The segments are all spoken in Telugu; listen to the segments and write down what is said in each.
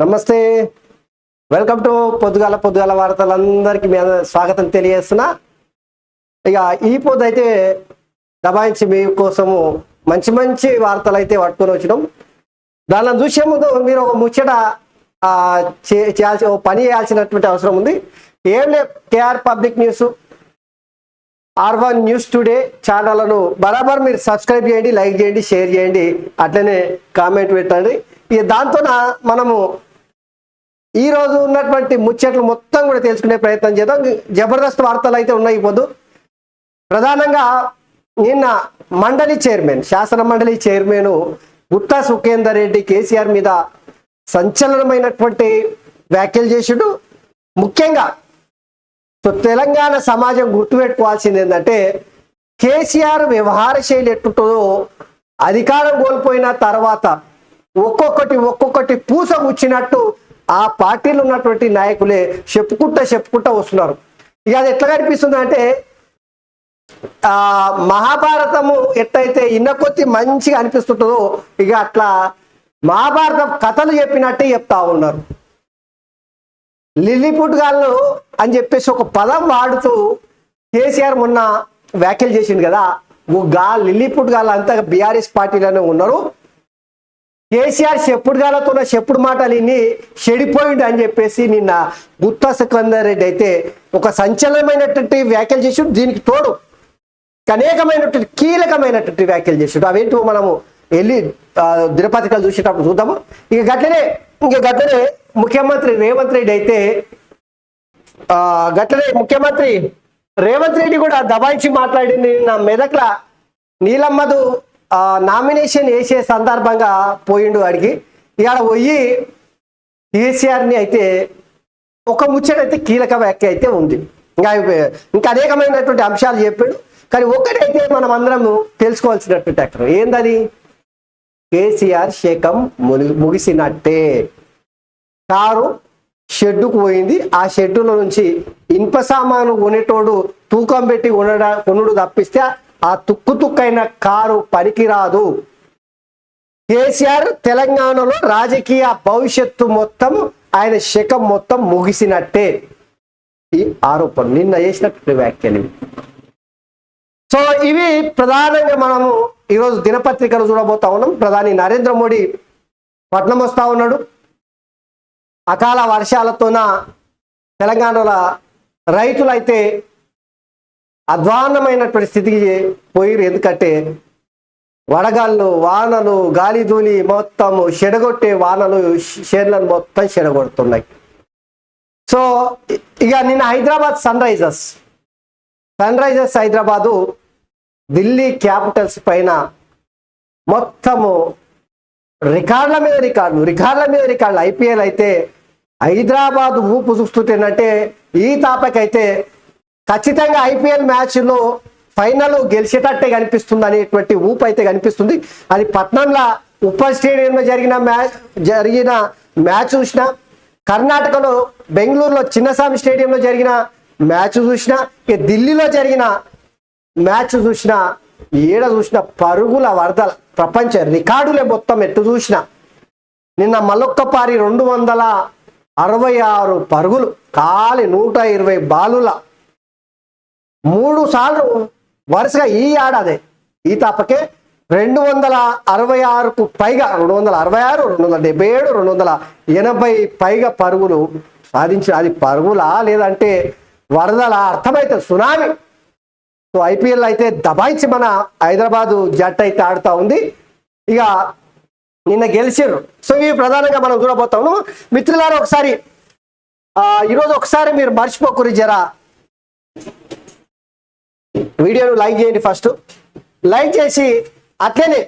నమస్తే, వెల్కమ్ టు పొద్దుగాల వార్తలందరికీ మీ స్వాగతం తెలియజేస్తున్నా. ఇక ఈ పొద్దు అయితే దబాయించి మీ కోసము మంచి వార్తలు అయితే పట్టుకొని వచ్చినాం. దానిని చూసే ముందు మీరు ఒక ముచ్చట చేయాల్సి పని చేయాల్సినటువంటి అవసరం ఉంది. ఏం లేదు, KR public news, R1 news today ఛానళ్లను బరాబర్ మీరు సబ్స్క్రైబ్ చేయండి, లైక్ చేయండి, షేర్ చేయండి, అట్లనే కామెంట్ పెట్టండి. ఇక దాంతో మనము ఈరోజు ఉన్నటువంటి ముచ్చట్లు మొత్తం కూడా తెలుసుకునే ప్రయత్నం చేద్దాం. జబర్దస్త్ వార్తలు అయితే ఉన్నాయి. పొద్దు ప్రధానంగా నిన్న శాసన మండలి చైర్మన్ గుత్తా సుఖేందర్ రెడ్డి కేసీఆర్ మీద సంచలనమైనటువంటి వ్యాఖ్యలు చేసిండు. ముఖ్యంగా తెలంగాణ సమాజం గుర్తుపెట్టుకోవాల్సింది ఏంటంటే, కేసీఆర్ వ్యవహార శైలి ఎట్టుంటుందో అధికారం కోల్పోయిన తర్వాత ఒక్కొక్కటి పూస కూర్చినట్టు ఆ పార్టీలో ఉన్నటువంటి నాయకులే చెప్పుకుంటా వస్తున్నారు. ఇక అది ఎట్లా కనిపిస్తుంది అంటే, మహాభారతము ఎట్లయితే ఇన్న కొద్ది మంచిగా అనిపిస్తుంటుందో ఇక అట్లా మహాభారతం కథలు చెప్పినట్టే చెప్తా ఉన్నారు. లిల్లీపుట్ గాళ్ళు అని చెప్పేసి ఒక పదం వాడుతూ కేసీఆర్ మొన్న వ్యాఖ్యలు చేసిండు కదా. లిల్లీపుట్ గాళ్ళు అంతా బీఆర్ఎస్ పార్టీలోనే ఉన్నారు. కేసీఆర్ చెప్పుడు మాటలు ఇన్ని చెడిపోయిండు అని చెప్పేసి నిన్న గుత్తా సుఖేందర్ రెడ్డి అయితే ఒక సంచలనమైనటువంటి వ్యాఖ్యలు చేసి, దీనికి తోడు అనేకమైనటువంటి కీలకమైనటువంటి వ్యాఖ్యలు చేసాడు. అవేంటో మనము వెళ్ళి దినపత్రికలు చూసేటప్పుడు చూద్దాము. ఇక గట్లనే ముఖ్యమంత్రి రేవంత్ రెడ్డి అయితే రేవంత్ రెడ్డి కూడా దబాయించి మాట్లాడింది. నా మెదక్ల నీలమ్మదు నామినేషన్ వేసే సందర్భంగా పోయిండు వాడికి. ఇవాళ పోయి కేసీఆర్ని అయితే ఒక ముచ్చటైతే కీలక వ్యాఖ్య అయితే ఉంది. ఇంకా అనేకమైనటువంటి అంశాలు చెప్పాడు. కానీ ఒక్కటైతే మనం అందరం తెలుసుకోవాల్సినటువంటి అక్కడ ఏందది, కేసీఆర్ శకం ముగిసినట్టే. కారు షెడ్డుకు పోయింది. ఆ షెడ్డులో నుంచి ఇనుప సామాను కొనేటోడు తూకం పెట్టి కొనుడు తప్పిస్తే ఆ తుక్కైన కారు పనికిరాదు. కేసీఆర్ తెలంగాణలో రాజకీయ భవిష్యత్తు మొత్తం, ఆయన శకం మొత్తం ముగిసినట్టే. ఈ ఆరోపణ నిన్న చేసినటువంటి వ్యాఖ్యలు. సో ఇవి ప్రధానంగా మనము ఈరోజు దినపత్రికలు చూడబోతా ఉన్నాం. ప్రధాని నరేంద్ర మోడీ పట్నం వస్తా ఉన్నాడు. అకాల వర్షాలతోన తెలంగాణలో రైతులైతే అధ్వాన్నమైనటువంటి స్థితికి పోయిరు. ఎందుకంటే వడగాళ్ళు, వానలు, గాలిధూళి మొత్తం చెడగొట్టే వానలు షేర్లను మొత్తం చెడగొడుతున్నాయి. సో ఇక నిన్న Hyderabad Sunrisers Hyderabad Delhi Capitals పైన మొత్తము రికార్డుల మీద రికార్డులు. ఐపీఎల్ అయితే హైదరాబాద్ ఊపు చూస్తుంటేనంటే ఈ తాపకైతే ఖచ్చితంగా ఐపీఎల్ మ్యాచ్లో ఫైనల్ గెలిచేటట్టే కనిపిస్తుంది అనేటువంటి ఊపు అయితే కనిపిస్తుంది. అది పట్నంలో ఉప్పల్ స్టేడియంలో జరిగిన మ్యాచ్ చూసినా, కర్ణాటకలో బెంగళూరులో చిన్నస్వామి స్టేడియంలో జరిగిన మ్యాచ్ చూసినా, ఇక ఢిల్లీలో జరిగిన మ్యాచ్ చూసినా, చూసినా పరుగుల వరదల ప్రపంచ రికార్డులే మొత్తం ఎట్టు చూసినా. నిన్న మల్లొక్కపారి 266 పరుగులు, కాలి 120 బాలుల 3 సార్లు వరుసగా ఈ ఏడాది ఈ తాపకే 266కు పైగా 266, 277, 280 పైగా పరుగులు సాధించి, అది పరుగులా లేదంటే వరదల అర్థమైతే సునామీ. సో ఐపీఎల్ అయితే దబాయించి మన హైదరాబాదు జట్టు అయితే ఆడుతూ ఉంది. ఇక నిన్న గెలిచారు. సో ఇవి ప్రధానంగా మనం చూడబోతాము. మిత్రులారా, ఈరోజు ఒకసారి మీరు మర్చిపోకూరి, జరా వీడియోను లైక్ చేయండి. ఫస్ట్ లైక్ చేసి అట్లనే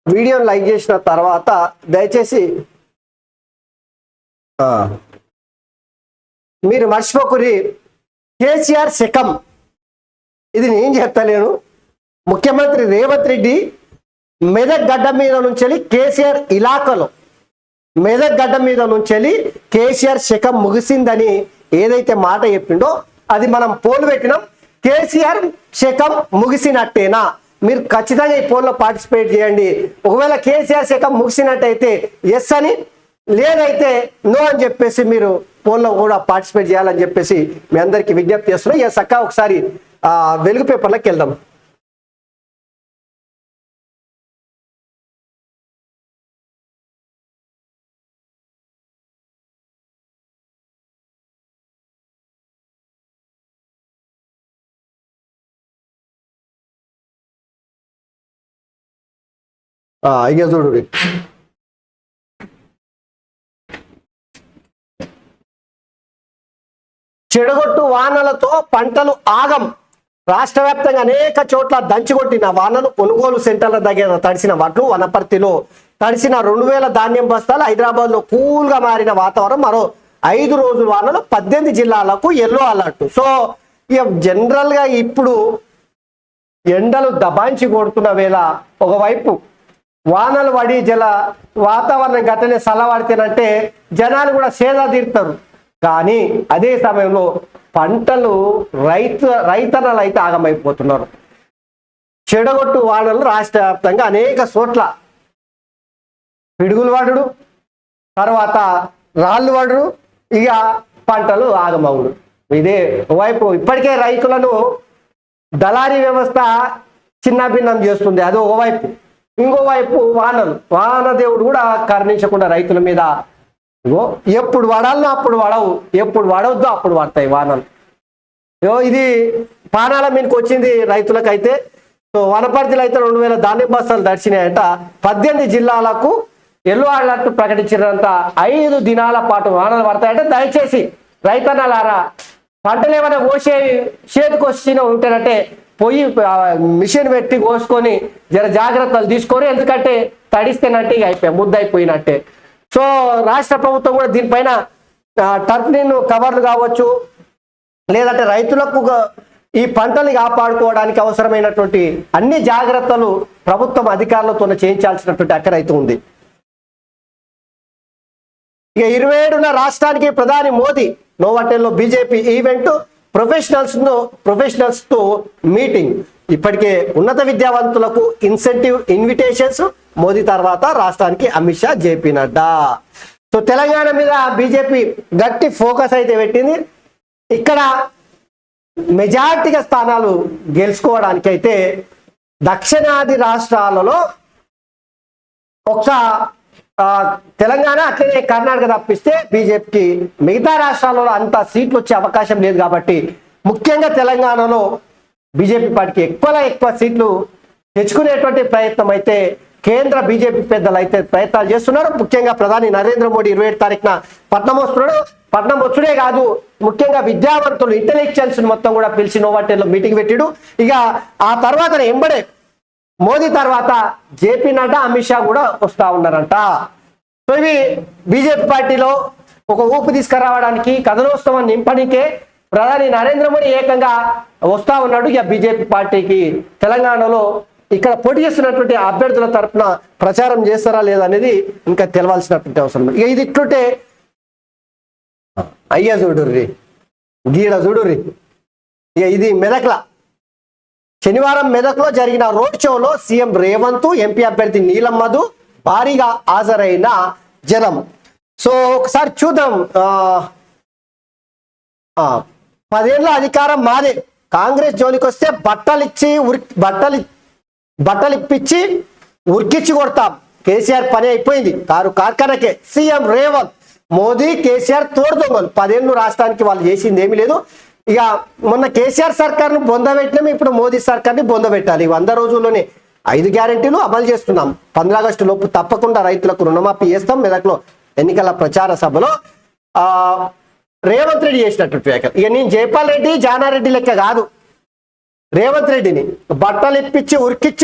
వీడియోని లైక్ చేసిన తర్వాత దయచేసి మీరు మర్చిపోకూరి, కేసీఆర్ శకం ఇది నేను చెప్తలేను. ముఖ్యమంత్రి రేవంత్ రెడ్డి మెదక్ గడ్డ మీద నుంచి కేసీఆర్ ఇలాకాలో మెదక్ గడ్డ మీద నుంచి కేసీఆర్ శకం ముగిసిందని ఏదైతే మాట చెప్పిండో అది మనం పోల్ పెట్టినాం. కేసీఆర్ శకం ముగిసినట్టేనా? మీరు ఖచ్చితంగా ఈ పోల్లో పార్టిసిపేట్ చేయండి. ఒకవేళ కేసీఆర్ శకం ముగిసినట్టయితే ఎస్ అని, లేదైతే నో అని చెప్పేసి మీరు పోల్లో కూడా పార్టిసిపేట్ చేయాలని చెప్పేసి మీ అందరికీ విజ్ఞప్తి చేస్తున్నాం. ఎస్ అక్క, ఒకసారి వెలుగు పేపర్లోకి వెళ్దాం. ఇక చూడు, చెడగొట్టు వానలతో పంటలు ఆగం. రాష్ట్ర వ్యాప్తంగా అనేక చోట్ల దంచికొట్టిన వానలు, కొనుగోలు సెంటర్ల దగ్గర తడిసిన వడ్లు, వనపర్తిలో తడిసిన 2000 ధాన్యం బస్తాలు, హైదరాబాద్ లో కూల్ గా మారిన వాతావరణం, మరో 5 రోజుల వానలు, 18 జిల్లాలకు ఎల్లో అలర్ట్. సో ఇక జనరల్ గా ఇప్పుడు ఎండలు దబాయించి కొడుతున్న వేళ ఒకవైపు వానలు పడి వాతావరణం గట్టనే చల్లబడితేనంటే జనాలు కూడా సేద తీరుతారు. కానీ అదే సమయంలో పంటలు రైతన్నలు అయితే ఆగమైపోతున్నారు. చెడగొట్టు వానలు రాష్ట్ర వ్యాప్తంగా అనేక చోట్ల పిడుగులు పడుడు, తర్వాత రాళ్ళు పడుడు, ఇక పంటలు ఆగమవుడు. ఇదే ఒకవైపు ఇప్పటికే రైతులను దళారీ వ్యవస్థ చిన్నభిన్నం చేస్తుంది, అది ఒకవైపు. ఇంకోవైపు వానదేవుడు కూడా కరుణించకుండా రైతుల మీద ఎప్పుడు పడాలనో అప్పుడు పడవు, ఎప్పుడు పడవద్దో అప్పుడు పడతాయి వానలు. ఇది పానాల మీదకి వచ్చింది రైతులకైతే. సో వనపర్తిలో అయితే 2000 ధాన్యం బస్తాలు దర్శినాయంట. 18 జిల్లాలకు ఎల్లో అలర్ట్ ప్రకటించినంత 5 దినాల పాటు వానలు పడతాయంటే దయచేసి రైతన్నలారా పంటలు ఏమైనా కోసే చేతికి వచ్చిన ఉంటేనంటే పోయి మిషన్ పెట్టి కోసుకొని జాగ్రత్తలు తీసుకొని, ఎందుకంటే తడిస్తేనంటే ఇక అయిపోయి ముద్దయిపోయినట్టే. సో రాష్ట్ర ప్రభుత్వం కూడా దీనిపైన టర్నిన్ కవర్లు కావచ్చు, లేదంటే రైతులకు ఈ పంటలు కాపాడుకోవడానికి అవసరమైనటువంటి అన్ని జాగ్రత్తలు ప్రభుత్వం అధికారులతో చేయించాల్సినటువంటి అక్కరైతే ఉంది. ఇక 27న రాష్ట్రానికి ప్రధాని మోదీ, నోవాటెల్లో బీజేపీ ఈవెంట్, ప్రొఫెషనల్స్ తో మీటింగ్. ఇప్పటికే ఉన్నత విద్యావంతులకు ఇన్విటేషన్స్. మోదీ తర్వాత రాష్ట్రానికి అమిత్ షా, జేపీ నడ్డా. సో తెలంగాణ మీద బీజేపీ గట్టి ఫోకస్ అయితే పెట్టింది. ఇక్కడ మెజార్టీగా స్థానాలు గెలుచుకోవడానికి అయితే దక్షిణాది రాష్ట్రాలలో ఒక తెలంగాణ అట్లనే కర్ణాటక తప్పిస్తే బీజేపీకి మిగతా రాష్ట్రాలలో అంత సీట్లు వచ్చే అవకాశం లేదు. కాబట్టి ముఖ్యంగా తెలంగాణలో బీజేపీ పార్టీకి ఎక్కువ సీట్లు తెచ్చుకునేటువంటి ప్రయత్నం అయితే కేంద్ర బీజేపీ పెద్దలు అయితే ప్రయత్నాలు చేస్తున్నారు. ముఖ్యంగా ప్రధాని నరేంద్ర మోడీ 27 తారీఖున పట్నం వస్తున్నాడు. పట్నం వచ్చుడే కాదు, ముఖ్యంగా విద్యావంతులు, ఇంటెలెక్చువల్స్ మొత్తం కూడా పిలిచి నోవాటెల్లో మీటింగ్ పెట్టిడు. ఇక ఆ తర్వాత ఎంబడే మోదీ తర్వాత జేపీ నడ్డా, అమిత్ షా కూడా వస్తా ఉన్నారంట. సో ఇవి బీజేపీ పార్టీలో ఒక ఊపు తీసుకురావడానికి, కథనోత్సవం నింపడానికే ప్రధాని నరేంద్ర మోడీ ఏకంగా వస్తా ఉన్నాడు. ఇక బీజేపీ పార్టీకి తెలంగాణలో ఇక్కడ పోటీ చేస్తున్నటువంటి అభ్యర్థుల తరఫున ప్రచారం చేస్తారా లేదా అనేది ఇంకా తెలవాల్సినటువంటి అవసరం. ఇక ఇది ఇట్లుంటే అయ్యా చూడుర్రి, గీడ చూడుర్రి. ఇక ఇది మెదక్ల శనివారం మెదక్లో జరిగిన రోడ్ షోలో సీఎం రేవంత్, ఎంపీ అభ్యర్థి నీలం మధు భారీగా హాజరైన జనం. సో ఒకసారి చూద్దాం. 10 ఏళ్ల అధికారం మాదే, కాంగ్రెస్ జోలికి వస్తే బట్టలు ఇప్పించి ఉరికిచ్చి కొడతాం. కేసీఆర్ పని అయిపోయింది, కారు కార్ఖానకే. సీఎం రేవంత్, మోదీ కేసీఆర్ తోడుదొంగలు. 10 ఏళ్ళు రాష్ట్రానికి వాళ్ళు చేసింది ఏమీ లేదు. ఇక మొన్న కేసీఆర్ సర్కార్ను బొందబెట్టినాం, ఇప్పుడు మోదీ సర్కార్ని బొందబెట్టాలి. 100 రోజుల్లోనే 5 గ్యారెంటీలు అమలు చేస్తున్నాం. 15 ఆగస్టు లోపు తప్పకుండా రైతులకు రుణమాఫీ చేస్తాం. మెదక్లో ఎన్నికల ప్రచార సభలో రేవంత్ రెడ్డి చేసినటువంటి వ్యాఖ్యలు. ఇక నేను జైపాల్ రెడ్డి, జానారెడ్డి లెక్క కాదు, రేవంత్ రెడ్డిని బట్టలు ఇప్పించి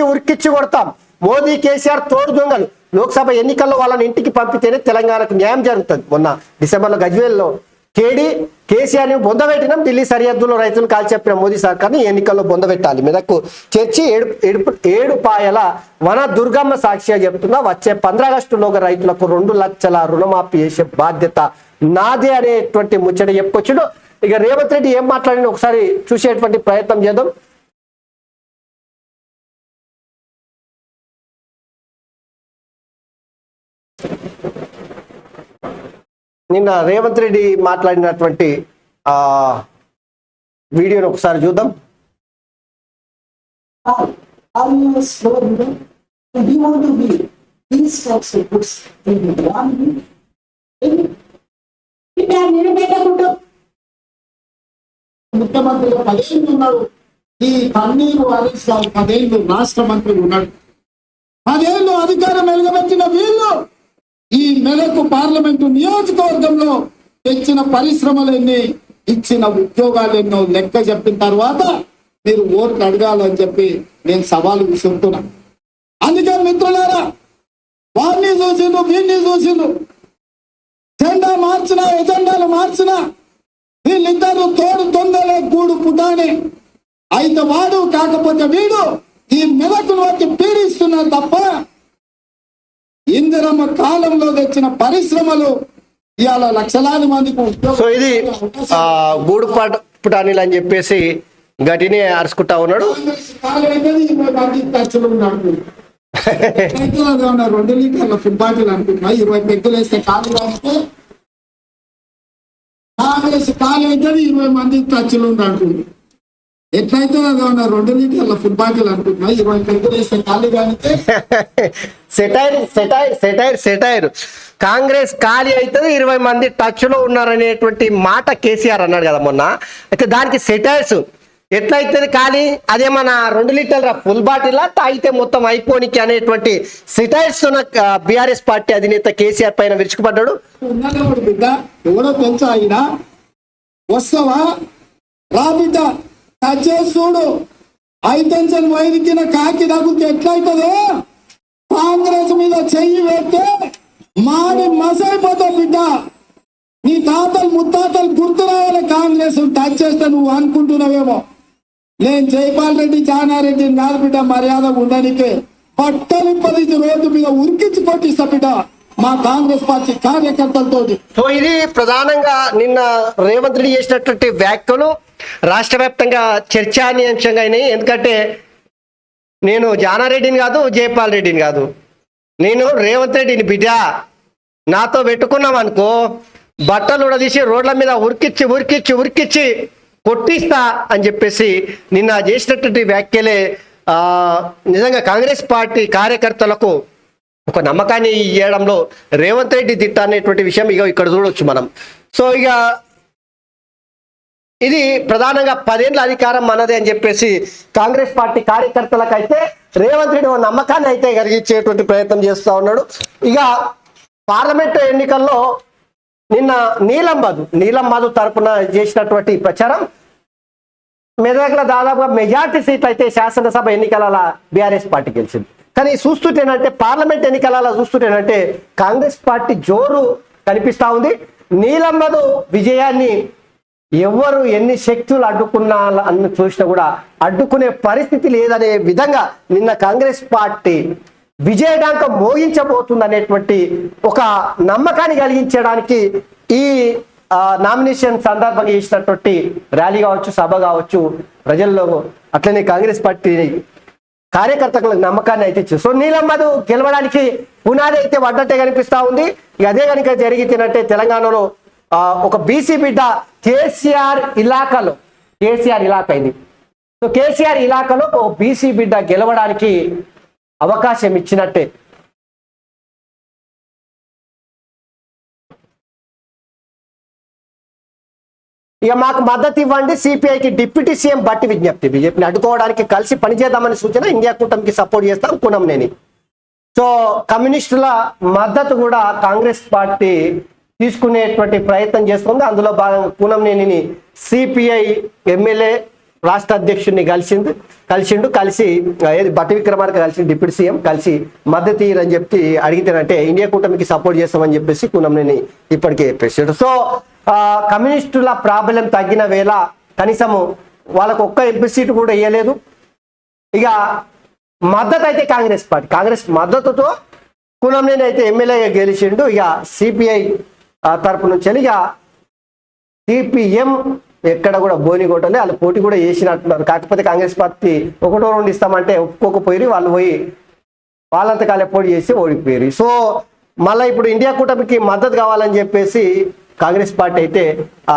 ఉరికిచ్చి కొడతాం. మోదీ కేసీఆర్ తోడు దొంగలు. లోక్సభ ఎన్నికల్లో వాళ్ళని ఇంటికి పంపితేనే తెలంగాణకు న్యాయం జరుగుతుంది. మొన్న డిసెంబర్లో గజ్వేల్లో కేసీఆర్ని బొందబెట్టినాం. ఢిల్లీ సరిహద్దులో రైతులు కాల్ చెప్పిన మోదీ సర్కార్ని ఎన్నికల్లో బొందబెట్టాలి. మెదక్కు చర్చి ఏడుపాయల వన దుర్గమ్మ సాక్షిగా చెప్తున్నా, వచ్చే 15 ఆగస్టులోగా రైతులకు 2 లక్షల రుణమాఫీ చేసే బాధ్యత నాదే అనేటువంటి ముచ్చట చెప్పుకొచ్చుడు. ఇక రేవంత్ రెడ్డి ఏం మాట్లాడిన ఒకసారి చూసేటువంటి ప్రయత్నం చేద్దాం. నిన్న రేవంత్ రెడ్డి మాట్లాడినటువంటి వీడియోని ఒకసారి చూద్దాం. ముఖ్యమంత్రిగా 10 ఏళ్ళు ఉన్నాడు. ఈ కన్నీరు హరీష్ రావు 10 ఏళ్ళు రాష్ట్ర మంత్రి ఉన్నాడు. 10 ఏళ్ళు అధికారం వెలుగబెట్టిన వీళ్ళు ఈ మెలకు పార్లమెంటు నియోజకవర్గంలో తెచ్చిన పరిశ్రమలు ఎన్ని, ఇచ్చిన ఉద్యోగాలు ఎన్నో లెక్క చెప్పిన తర్వాత మీరు ఓట్లు అడగాలని చెప్పి నేను సవాలు విసురుతున్నా. అందుకే మిత్రులారా, వారిని చూసిండు వీరిని చూసిండు, జెండా మార్చినా ఎజెండాలు మార్చినా వీళ్ళిద్దరు తోడు దొంగలే గూడు పుటాని. అయితే వాడు కాకపోతే వీడు ఈ మెదకును వచ్చి పీడిస్తున్నారు తప్ప ఇందిరమ్మ కాలంలో తెచ్చిన పరిశ్రమలు ఇవాళ లక్షలాది మందికి. సో ఇది గూడు పుటానీలు అని చెప్పేసి గట్టిని అరుచుకుంటా ఉన్నాడు. 2 లీటర్ల ఫుడ్ బాటిల్ అనుకుంటున్నా 20 పెగ్గులు వేస్తే కాలు కాస్తే కాంగ్రెస్ ఖాళీ అవుతుంది, 20 మంది టచ్లు ఉంది అంటుంది. ఎట్లయితే అది 2 లీటర్ల ఫుడ్ బాటిల్ అనుకుంటున్నా 20 పెగ్గులు వేస్తే ఖాళీ కానితే సెటైర్ కాంగ్రెస్ ఖాళీ అవుతుంది 20 మంది టచ్ లో ఉన్నారనేటువంటి మాట కేసీఆర్ అన్నాడు కదా మొన్న. అయితే దానికి సెటైర్స్ ఎట్లయితుంది ఖాళీ, అదేమన్నా 2 లీటర్ల ఫుల్ బాటిల్ తాగితే మొత్తం అయిపోనికి అనేటువంటి సెటైర్స్ బీఆర్ఎస్ పార్టీ అధినేత కేసీఆర్ పైన విరుచుకుపడ్డాడు. ఉన్నవాడు బిడ్డ ఎవడో తెలుసా, ఆయన వస్తావా రా బిడ్డ చూడు, 5 అంచెలు వైరికిన కాకి తగ్గితే ఎట్లయితుందో కాంగ్రెస్ మీద చెయ్యి వేస్తే మాడి మసైపోతావు బిడ్డ. నీ తాతలు ముత్తాతలు గుర్తు రావాలి కాంగ్రెస్ టచ్ చేస్తే నువ్వు అనుకుంటున్నావేమో. నేను జైపాల్ రెడ్డి జానారెడ్డి కాదు బిడ్డ, మర్యాద ఉండనికే పట్టని 10 రోడ్డు మీద ఉరికించి కొట్టిస్తా బిడ్డ మా కాంగ్రెస్ పార్టీ కార్యకర్తలతో. సో ఇది ప్రధానంగా నిన్న రేవంత్ రెడ్డి చేసినటువంటి వ్యాఖ్యలు రాష్ట్ర వ్యాప్తంగా చర్చానీయాంశంగా అయినాయి. ఎందుకంటే నేను జానారెడ్డిని కాదు, జైపాల్ రెడ్డిని కాదు, నేను రేవంత్ రెడ్డిని బిడ్డ. నాతో పెట్టుకున్నాం అనుకో బట్టలు ఉడదీసి రోడ్ల మీద ఉరికిచ్చి కొట్టిస్తా అని చెప్పేసి నిన్న చేసినటువంటి వ్యాఖ్యలే నిజంగా కాంగ్రెస్ పార్టీ కార్యకర్తలకు ఒక నమ్మకాన్ని ఇవ్వడంలో రేవంత్ రెడ్డి దిట్ట అనేటువంటి విషయం ఇక ఇక్కడ చూడవచ్చు మనం. సో ఇక ఇది ప్రధానంగా 10 ఏళ్ళ అధికారం మనదే అని చెప్పేసి కాంగ్రెస్ పార్టీ కార్యకర్తలకు అయితే రేవంత్ రెడ్డి ఒక నమ్మకాన్ని అయితే కలిగించేటువంటి ప్రయత్నం చేస్తూ ఉన్నాడు. ఇక పార్లమెంటు ఎన్నికల్లో నిన్న నీలం మధు తరపున చేసినటువంటి ప్రచారం మెదక్లో దాదాపుగా మెజార్టీ సీట్లు అయితే శాసనసభ ఎన్నికల బీఆర్ఎస్ పార్టీ గెలిచింది. కానీ చూస్తుంటేనంటే పార్లమెంట్ ఎన్నికల చూస్తుంటేనంటే కాంగ్రెస్ పార్టీ జోరు కనిపిస్తా ఉంది. నీలం మధు విజయాన్ని ఎవరు ఎన్ని శక్తులు అడ్డుకున్నా అన్న చూసినా కూడా అడ్డుకునే పరిస్థితి లేదనే విధంగా నిన్న కాంగ్రెస్ పార్టీ విజయడాంక మోగించబోతుంది అనేటువంటి ఒక నమ్మకాన్ని కలిగించడానికి ఈ నామినేషన్ సందర్భంగా చేసినటువంటి ర్యాలీ కావచ్చు, సభ కావచ్చు, ప్రజల్లో అట్లనే కాంగ్రెస్ పార్టీ కార్యకర్తలకు నమ్మకాన్ని అయితే ఇచ్చింది. సో నీలం మధు గెలవడానికి పునాది అయితే పడ్డట్టే కనిపిస్తా ఉంది. ఇక అదే కనుక జరిగితేనంటే తెలంగాణలో ఒక బీసీ బిడ్డ కేసీఆర్ ఇలాకా ఇది. సో కేసీఆర్ ఇలాకాలో ఒక బీసీ బిడ్డ గెలవడానికి అవకాశం ఇచ్చినట్టే. ఇక మాకు మద్దతు ఇవ్వండి, సిపిఐకి డిప్యూటీ సీఎం బట్టి విజ్ఞప్తి. బీజేపీని అడ్డుకోవడానికి కలిసి పనిచేద్దామని సూచన, ఇండియా కూటమికి సపోర్ట్ చేస్తాం కూనంనేని. సో కమ్యూనిస్టుల మద్దతు కూడా కాంగ్రెస్ పార్టీ తీసుకునేటువంటి ప్రయత్నం చేస్తుంది. అందులో భాగంగా కూనంనేనిని సిపిఐ ఎమ్మెల్యే రాష్ట్ర అధ్యక్షుడిని కలిసి బట్టి విక్రమార్క కలిసి డిప్యూటీ సీఎం కలిసి మద్దతు ఇయ్యరని చెప్పి అడిగితేనంటే ఇండియా కూటమికి సపోర్ట్ చేస్తామని చెప్పేసి కూనంనేని ఇప్పటికే చెప్పేసాడు. సో కమ్యూనిస్టుల ప్రాబల్యం తగ్గిన వేళ కనీసము వాళ్ళకు ఒక్క ఎంపీ సీటు కూడా ఇవ్వలేదు. ఇక మద్దతు అయితే కాంగ్రెస్ మద్దతుతో కూనంనేని అయితే ఎమ్మెల్యేగా గెలిచిండు. ఇక సిపిఐ తరపు నుంచి ఇక సిపిఎం ఎక్కడ కూడా బోని కొట్టలే, వాళ్ళు పోటీ కూడా చేసినట్టున్నారు. కాకపోతే కాంగ్రెస్ పార్టీ ఒకటో రెండు ఇస్తామంటే ఒప్పుకోకపోయి వాళ్ళు పోయి వాళ్ళంతకాలే పోటీ చేసి ఓడిపోయారు. సో మళ్ళీ ఇప్పుడు ఇండియా కూటమికి మద్దతు కావాలని చెప్పేసి కాంగ్రెస్ పార్టీ అయితే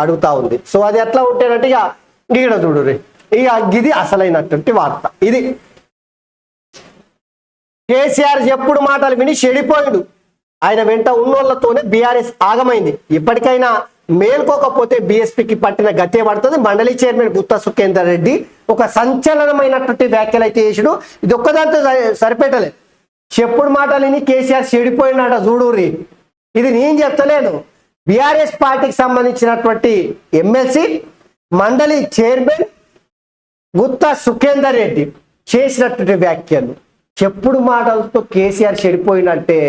అడుగుతా ఉంది. సో అది ఎట్లా ఉంటేనంటే ఇక ఇక్కడ చూడు ఇక ఇది అసలైనటువంటి వార్త. ఇది కేసీఆర్ చెప్పుడు మాటలు విని చెడిపోయాడు. ఆయన వెంట ఉన్నోళ్లతోనే బీఆర్ఎస్ ఆగమైంది. ఇప్పటికైనా మేల్కోకపోతే బీఎస్పీకి పట్టిన గట్టే పడుతుంది. మండలి చైర్మన్ గుత్తా సుఖేందర్ రెడ్డి ఒక సంచలనమైనటువంటి వ్యాఖ్యలు అయితే చేసాడు. ఇది ఒక్కదాంతో సరిపెట్టలేదు. చెప్పుడు మాటలని కేసీఆర్ చెడిపోయినాడ చూడుర్రి. ఇది నేను చెప్తలేను, బీఆర్ఎస్ పార్టీకి సంబంధించినటువంటి ఎమ్మెల్సీ మండలి చైర్మన్ గుత్తా సుఖేందర్ రెడ్డి చేసినటువంటి వ్యాఖ్యలు. చెప్పుడు మాటలతో కేసీఆర్ చెడిపోయినట్టే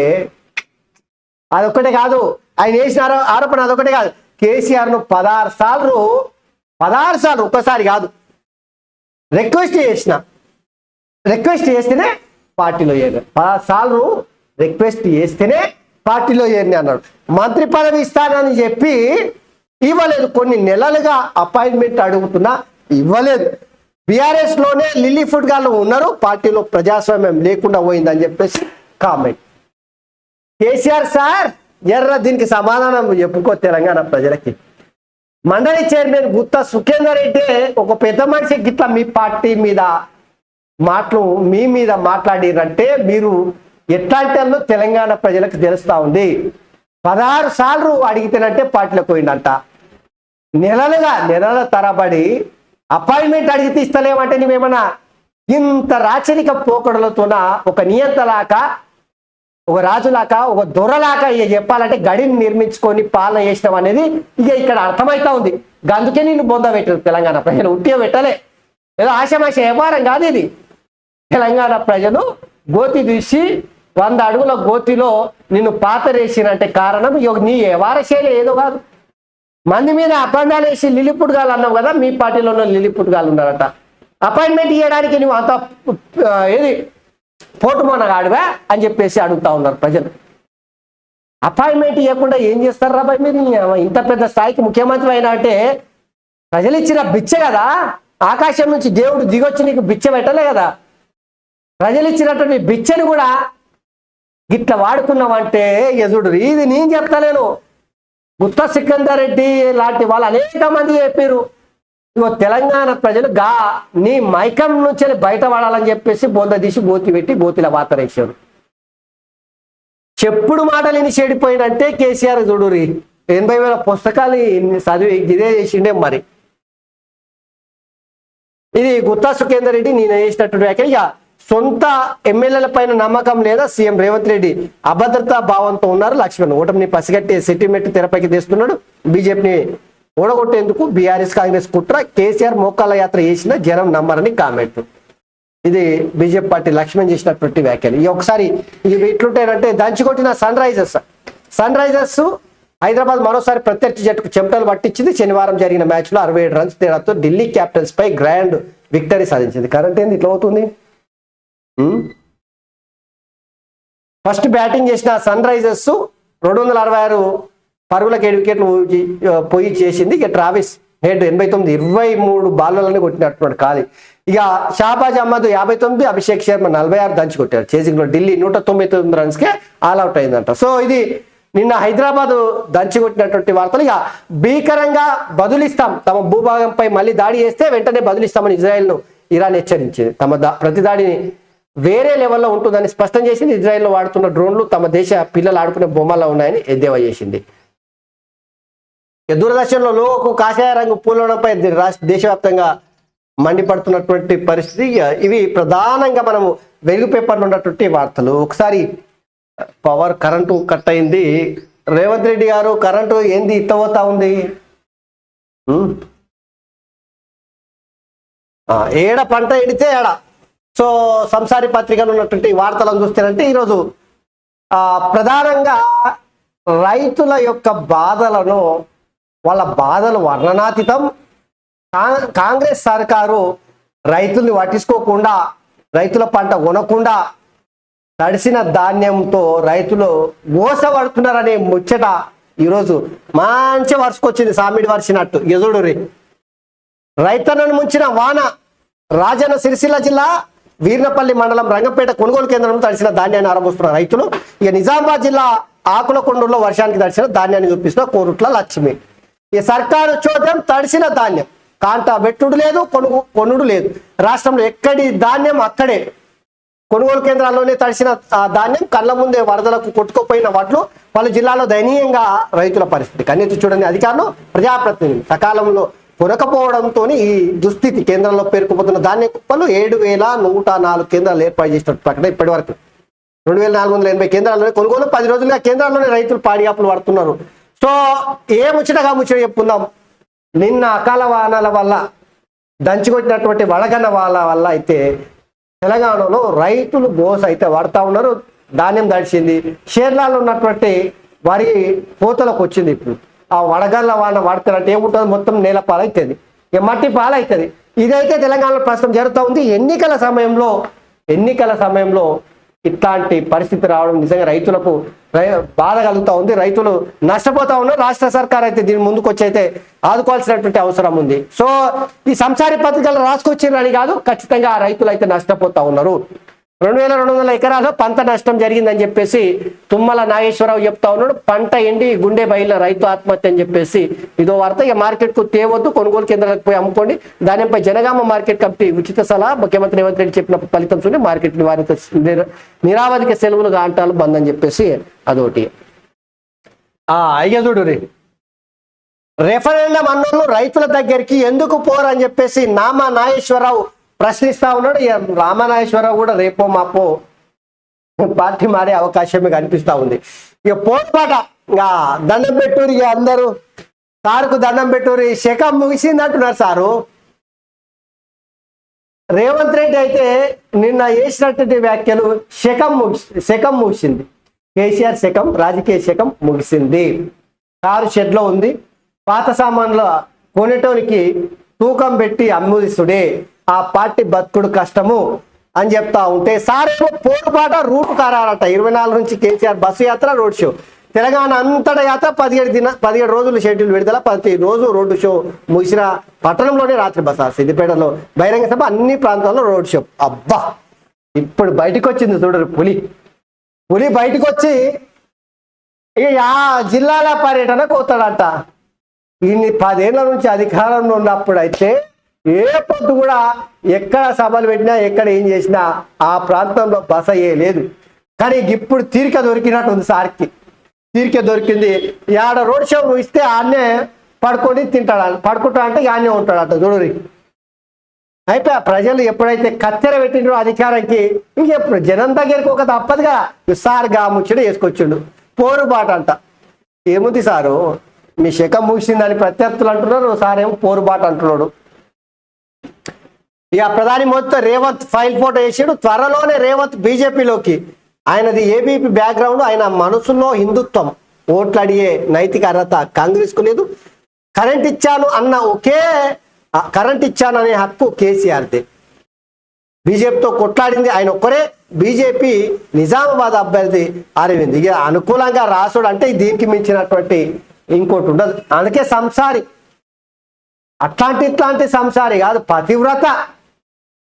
అదొక్కటే కాదు, ఆయన చేసిన ఆరోపణ అదొకటే కాదు. కేసీఆర్ను 16 సార్లు ఒక్కసారి కాదు రిక్వెస్ట్ చేస్తేనే పార్టీలో చేరిన, 16 సార్లు రిక్వెస్ట్ చేస్తేనే పార్టీలో చేరిన అన్నాడు. మంత్రి పదవి ఇస్తానని చెప్పి ఇవ్వలేదు. కొన్ని నెలలుగా అపాయింట్మెంట్ అడుగుతున్నా ఇవ్వలేదు. బీఆర్ఎస్ లోనే లిల్లీ ఫుడ్ గాళ్ళు ఉన్నారు, పార్టీలో ప్రజాస్వామ్యం లేకుండా పోయిందని చెప్పేసి కామెంట్. కేసీఆర్ సార్ దీనికి సమాధానం చెప్పుకో తెలంగాణ ప్రజలకి. మండలి చైర్మన్ గుత్తా సుఖేందర్ రెడ్డి ఒక పెద్ద మనిషి గిట్లా మీ పార్టీ మీద మీ మీద మాట్లాడిరంటే మీరు ఎట్లాంటి వాళ్ళు తెలంగాణ ప్రజలకు తెలుస్తా ఉంది. 16 సార్లు అడిగితేనంటే పార్టీలోకి పోయిందంట. నెలల తరబడి అపాయింట్మెంట్ అడిగితే ఇస్తలేమంటే నువ్వేమన్నా ఇంత రాచరిక పోకడలతోన ఒక నియంతలాక, ఒక రాజులాక, ఒక దొరలాక ఇక చెప్పాలంటే గడిని నిర్మించుకొని పాలన చేసినాం అనేది ఇక ఇక్కడ అర్థమవుతా ఉంది. అందుకే నేను బొంద పెట్టారు తెలంగాణ ప్రజలు. ఉట్టిగా పెట్టలే, ఏదో ఆశమాష వ్యవహారం కాదు ఇది. తెలంగాణ ప్రజలు గోతి తీసి 100 అడుగుల గోతిలో నిన్ను పాతరేసినంటే కారణం నీ వ్యవహారశైలి ఏదో కాదు. మంది మీద అపాయింట్మెంట్ వేసి లిల్లీపుట్ గాలు అన్నావు కదా, మీ పార్టీలో ఉన్న లిల్లీపుట్ గాలు ఉన్నారట. అపాయింట్మెంట్ ఇవ్వడానికి నువ్వు అంత ఏది పోటుమోనగాడివా అని చెప్పేసి అడుగుతా ఉన్నారు ప్రజలు. అపాయింట్మెంట్ ఇవ్వకుండా ఏం చేస్తారు రా భయ్ మీరు? ఇంత పెద్ద స్థాయికి ముఖ్యమంత్రి అయినా అంటే ప్రజలు ఇచ్చిన బిచ్చ కదా, ఆకాశం నుంచి దేవుడు దిగొచ్చి నీకు బిచ్చ పెట్టలే కదా. ప్రజలు ఇచ్చినటువంటి బిచ్చని కూడా గిట్ల వాడుకున్నావంటే ఎదుడు. ఇది నేను చెప్తలేను, గుత్తా సికందర్ రెడ్డి లాంటి వాళ్ళు అనేక మంది చెప్పారు. ఇగో తెలంగాణ ప్రజలు నీ మైకం నుంచి బయట పడాలని చెప్పేసి బొంద తీసి గోతి పెట్టి గోతిలో వాతరేశారు. చెప్పుడు మాటలేని చెడిపోయినంటే కేసీఆర్ చూడురి 80,000 పుస్తకాలు చదివి ఇదే చేసిండే. మరి ఇది గుత్తా సుఖేందర్ రెడ్డి నేను చేసినటువంటి వ్యాఖ్య. ఇక సొంత ఎమ్మెల్యేల పైన నమ్మకం లేదా, సీఎం రేవంత్ రెడ్డి అభద్రతా భావంతో ఉన్నారు. లక్ష్మణ్ ఓటమిని పసిగట్టి సెటిల్మెంట్ తెరపైకి తెస్తున్నాడు. బీజేపీని ఓడగొట్టేందుకు బీఆర్ఎస్ కాంగ్రెస్ కుట్ర, కేసీఆర్ మోకాళ్ళ యాత్ర చేసిన జనం నమ్మరని కామెంట్. ఇది బీజేపీ పార్టీ లక్ష్మణ్ చేసినటువంటి వ్యాఖ్యలు. ఈ ఒకసారి ఇవి ఎట్లుంటాయంటే దంచికొట్టిన సన్ రైజర్స్ హైదరాబాద్ మరోసారి ప్రత్యర్థి జట్టుకు చెమటలు పట్టించింది. శనివారం జరిగిన మ్యాచ్ లో 67 రన్స్ తేడాతో ఢిల్లీ క్యాపిటల్స్ పై గ్రాండ్ విక్టరీ సాధించింది. కరెంట్ ఏంది ఇట్లా అవుతుంది? ఫస్ట్ బ్యాటింగ్ చేసిన సన్ రైజర్స్ 266 పరుగులకు 7 వికెట్లు పోయి చేసింది. ఇక ట్రావిస్ హెడ్ 89 23 బాల్లని కొట్టినట్టున్నాడు ఖాళీ. ఇక షాబాజ్ అహ్మద్ 59, అభిషేక్ శర్మ 46 దంచి కొట్టారు. చేసింగ్ లో ఢిల్లీ 199 రన్స్కే ఆల్అౌట్ అయిందంట. సో ఇది నిన్న హైదరాబాద్ దంచి కొట్టినటువంటి వార్తలు. ఇక భీకరంగా బదులిస్తాం, తమ భూభాగంపై మళ్ళీ దాడి చేస్తే వెంటనే బదులిస్తామని ఇజ్రాయెల్ను ఇరాన్ హెచ్చరించింది. తమ ప్రతి దాడిని వేరే లెవెల్లో ఉంటుందని స్పష్టం చేసింది. ఇజ్రాయెల్లో వాడుతున్న డ్రోన్లు తమ దేశ పిల్లలు ఆడుకునే బొమ్మల్లో ఉన్నాయని ఎద్దేవా చేసింది. దూరదర్శన్లో లోకు కాషాయ రంగు పూలడంపై దేశవ్యాప్తంగా మండిపడుతున్నటువంటి పరిస్థితి. ఇవి ప్రధానంగా మనము వెలుగు పేపర్లో ఉన్నటువంటి వార్తలు. ఒకసారి పవర్ కరెంటు కట్ అయింది. రేవంత్ రెడ్డి గారు కరెంటు ఏంది ఇట్టబోతా ఉంది? ఏడ పంట ఎడితే ఏడ. సో సంసారి పత్రికలో ఉన్నటువంటి వార్తలను చూస్తేనంటే ఈరోజు ప్రధానంగా రైతుల యొక్క బాధలను, వాళ్ళ బాధలు వర్ణనాతీతం. కాంగ్రెస్ సర్కారు రైతుల్ని పట్టించుకోకుండా, రైతుల పంట కొనకుండా తడిసిన ధాన్యంతో రైతులు మోసపడుతున్నారనే ముచ్చట ఈరోజు మంచి వర్షకొచ్చింది, సామిడి వర్షినట్టు. ఎదుడు రైతన్నను ముంచిన వాన. రాజన్న సిరిసిల్ల జిల్లా వీర్నపల్లి మండలం రంగంపేట కొనుగోలు కేంద్రంలో తడిసిన ధాన్యాన్ని ఆరంభిస్తున్న రైతులు. ఇక నిజామాబాద్ జిల్లా ఆకులకొండూరులో వర్షానికి తడిసిన ధాన్యాన్ని చూపిస్తున్న కోరుట్ల లక్ష్మి. ఈ సర్కారు చూడటం తడిసిన ధాన్యం, కాంటా పెట్టుడు లేదు, కొనుడు లేదు. రాష్ట్రంలో ఎక్కడి ధాన్యం అక్కడే. కొనుగోలు కేంద్రాల్లోనే తడిసిన ధాన్యం, కళ్ళ ముందే వరదలకు కొట్టుకుపోయిన వడ్లు. పలు జిల్లాలో దయనీయంగా రైతుల పరిస్థితి. కన్నెత్తి చూడని అధికారులు, ప్రజాప్రతినిధులు సకాలంలో కొనకపోవడంతో ఈ దుస్థితి. కేంద్రంలో పేరుకుపోతున్న ధాన్య కుప్పలు 7,104 కేంద్రాలు ఏర్పాటు చేసినట్టు ప్రకటన. ఇప్పటి వరకు 2,480 కేంద్రాల్లోనే కొనుగోలు. 10 రోజులుగా కేంద్రాల్లోనే రైతులు పాడియాపులు పడుతున్నారు. సో ఏ ముచ్చటగా ముచ్చట చెప్పుకుందాం. నిన్న అకాల వాహనాల వల్ల, దంచికొట్టినటువంటి వడగన్న వాళ్ళ వల్ల అయితే తెలంగాణలో రైతులు బోస్ అయితే పడతా ఉన్నారు. ధాన్యం దడిచింది. షేర్లాలో ఉన్నటువంటి వరి కోతలకు వచ్చింది. ఇప్పుడు ఆ వడగల్ల వాన పడుతున్నట్టు ఏముంటుంది, మొత్తం నేల పాలవుతుంది, ఇక మట్టి పాలవుతుంది. ఇదైతే తెలంగాణలో ప్రస్తుతం జరుగుతూ ఉంది. ఎన్నికల సమయంలో ఇట్లాంటి పరిస్థితి రావడం నిజంగా రైతులకు బాధ కలుగుతూ ఉంది. రైతులు నష్టపోతా ఉన్నారు. రాష్ట్ర సర్కార్ అయితే దీని ముందుకు వచ్చి అయితే ఆదుకోవాల్సినటువంటి అవసరం ఉంది. సో ఈ సంసారి పత్రికలు రాసుకొచ్చిందని కాదు, ఖచ్చితంగా ఆ రైతులు అయితే నష్టపోతా ఉన్నారు. 2,200 ఎకరాల్లో పంట నష్టం జరిగిందని చెప్పేసి తుమ్మల నాగేశ్వరరావు చెప్తా ఉన్నాడు. పంట ఎండి గుండె బయలున రైతు ఆత్మహత్య అని చెప్పేసి ఇదో వార్త. ఇక మార్కెట్కు తేవద్దు, కొనుగోలు కేంద్రాలకు పోయి అమ్ముకోండి. ధాన్యంపై జనగామ మార్కెట్ కమిటీ ఉచిత సలహా. ముఖ్యమంత్రి రేవంత్ రెడ్డి చెప్పిన ఫలితం చూసి మార్కెట్ నిరావధిక సెలవులు గాంటాలు బంద్ అని చెప్పేసి అదొకటి. అయ్యదుడు రెఫరెండం అన్నోళ్ళు రైతుల దగ్గరికి ఎందుకు పోరని చెప్పేసి నామా నాగేశ్వరరావు ప్రశ్నిస్తా ఉన్నాడు. రామనాగేశ్వరరావు కూడా రేపో మాపో పార్టీ మారే అవకాశమే కనిపిస్తా ఉంది. ఇక పోట్పాట దండం పెట్టూరి, అందరూ సారుకు దండం పెట్టూరి, శకం ముగిసింది అంటున్నారు సారు. రేవంత్ రెడ్డి అయితే నిన్న వేసినటువంటి వ్యాఖ్యలు శకం ముగిసింది. కేసీఆర్ శకం, రాజకీయ శకం ముగిసింది. కారు షెడ్లో ఉంది, పాత సామాన్ల కొనేటోనికి తూకం పెట్టి అమ్ముదిస్తుడే, ఆ పార్టీ బతుకుడు కష్టము అని చెప్తా ఉంటే సారేమో పోరుపాట రూట్ కారారట. 24 నుంచి కేసీఆర్ బస్సు యాత్ర, రోడ్ షో. తెలంగాణ అంతటా యాత్ర 17 రోజులు షెడ్యూల్ విడుదల. ప్రతి రోజు రోడ్డు షో ముగిసిన పట్టణంలోనే రాత్రి బస. సిద్దిపేటలో బహిరంగ సభ, అన్ని ప్రాంతాల్లో రోడ్ షో. అబ్బా, ఇప్పుడు బయటకు వచ్చింది చూడరు పులి బయటకు వచ్చి ఇక ఆ జిల్లాల పర్యటన పోతాడట. ఇన్ని 10 ఏళ్ల నుంచి అధికారంలో ఉన్నప్పుడు అయితే ఏ పొద్దు కూడా ఎక్కడ సభలు పెట్టినా, ఎక్కడ ఏం చేసినా ఆ ప్రాంతంలో బస లేదు. కానీ ఇప్పుడు తీరిక దొరికినట్టు ఉంది సార్కి. తీరిక దొరికింది. ఆడ రోడ్ షో ఇస్తే ఆడనే పడుకొని తింటాడు, పడుకుంటా అంటే ఆడనే ఉంటాడట. చూడరి అయిపోయా. ప్రజలు ఎప్పుడైతే కత్తెర పెట్టిండ్రో అధికారానికి, ఇంకెప్పుడు జనం దగ్గరికి ఒక తప్పదుగా సార్గా ముచ్చట వేసుకొచ్చిండు. పోరుబాట అంట. ఏముంది సారు, మీ శకం ముగిసిందని ప్రత్యర్థులు అంటున్నారు, సారేమో పోరుబాట అంటున్నాడు. ఇక ప్రధాని మోదీతో రేవంత్ ఫైల్ ఫోటో వేసాడు. త్వరలోనే రేవంత్ బీజేపీలోకి. ఆయనది ఏబీపీ బ్యాక్గ్రౌండ్, ఆయన మనసులో హిందుత్వం. ఓట్లు అడిగే నైతిక అర్హత కాంగ్రెస్కు లేదు. కరెంట్ ఇచ్చాను అనే హక్కు కేసీఆర్దే. బీజేపీతో కొట్లాడింది ఆయన ఒక్కరే. బీజేపీ నిజామాబాద్ అభ్యర్థి అరవింద్. ఇక అనుకూలంగా రాసుడు అంటే దీనికి మించినటువంటి ఇంకోటి ఉండదు. అందుకే సంసారి, ఇట్లాంటి సంసారి కాదు, పతివ్రత.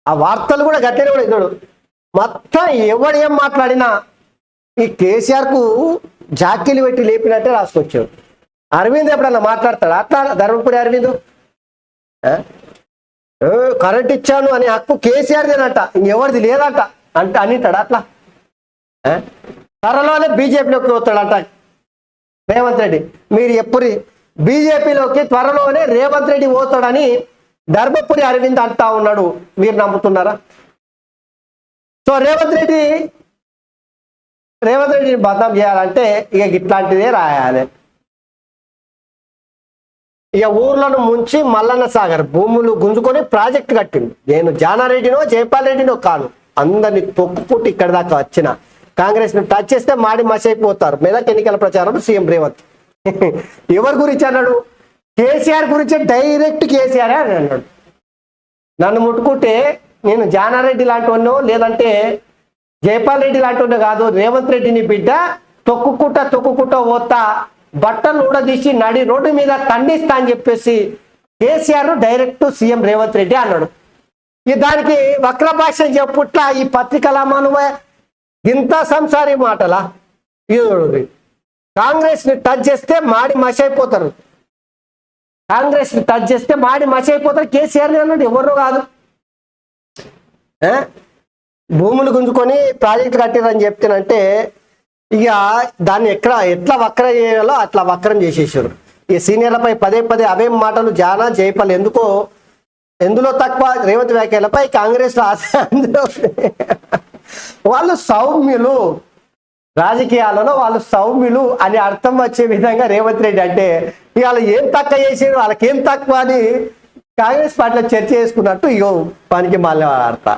ఆ వార్తలు కూడా గట్టిగా కూడా ఇద్దడు. మొత్తం ఎవడు ఏం మాట్లాడినా ఈ కేసీఆర్కు జాకీలు పెట్టి లేపినట్టే రాసుకొచ్చాడు. అరవింద్ ఎప్పుడన్నా మాట్లాడతాడు అట్లా? ధర్మపురి అరవింద్ కరెంట్ ఇచ్చాను అనే హక్కు కేసీఆర్దేనట, ఇంకెవరిది లేదట అంటే అనిటాడు అట్లా. త్వరలోనే బీజేపీలోకి పోతాడంట రేవంత్ రెడ్డి. మీరు ఎప్పుడు బీజేపీలోకి త్వరలోనే రేవంత్ రెడ్డి పోతాడని ధర్మపురి అరవింద్ అంటా ఉన్నాడు. మీరు నమ్ముతున్నారా? సో రేవంత్ రెడ్డిని బదనాం చేయాలంటే ఇక ఇట్లాంటిదే రాయాలి. ఇక ఊర్లను ముంచి మల్లన్న సాగర్ భూములు గుంజుకొని ప్రాజెక్టు కట్టింది. నేను జానారెడ్డినో జైపాల్ రెడ్డినో కాను, అందరిని తొక్కుపుట్టి ఇక్కడ దాకా వచ్చిన కాంగ్రెస్ ను టచ్ చేస్తే మాడి మసైపోతారు. మెదక్ ఎన్నికల ప్రచారంలో సీఎం రేవంత్ ఎవరి గురించి అన్నాడు? కేసీఆర్ గురించి డైరెక్ట్ కేసీఆర్ అని అన్నాడు. నన్ను ముట్టుకుంటే నేను జానారెడ్డి లాంటి వాడినో లేదంటే జైపాల్ రెడ్డి లాంటి వాడినో కాదు, రేవంత్ రెడ్డిని బిడ్డ తొక్కుకుంటా పోతా బట్టలు ఊడదీసి నడి రోడ్డు మీద తండిస్తా అని చెప్పేసి కేసీఆర్ డైరెక్ట్ సీఎం రేవంత్ రెడ్డి అన్నాడు. దానికి వక్ర భాష చెప్పుట్లా ఈ పత్రికల మనవే ఇంత సంసారి మాటలా. ఇది కాంగ్రెస్ ని టచ్ చేస్తే మాడి మసి అయిపోతారు. కాంగ్రెస్ ని టచ్ చేస్తే మాడి మసి అయిపోతారు. కేసీఆర్ అన్నాడు ఎవరు కాదు. భూములు గుంజుకొని ప్రాజెక్టులు కట్టిరని చెప్తానంటే ఇక దాన్ని ఎట్లా వక్రం చేయాలో అట్లా వక్రం చేసేసారు. ఈ సీనియర్లపై పదే పదే అవే మాటలు జానా జైపాల్ ఎందులో తక్కువ రేవంత్ వ్యాఖ్యలపై కాంగ్రెస్ వాళ్ళు సౌమ్యులు, రాజకీయాలలో వాళ్ళు సౌమ్యులు అని అర్థం వచ్చే విధంగా రేవంత్ రెడ్డి అంటే ఇవాళ ఏం తక్కువ చేసారు వాళ్ళకేం తక్కువ అని కాంగ్రెస్ పార్టీలో చర్చ చేసుకున్నట్టు ఇగో పనికి మళ్ళీ వార్త.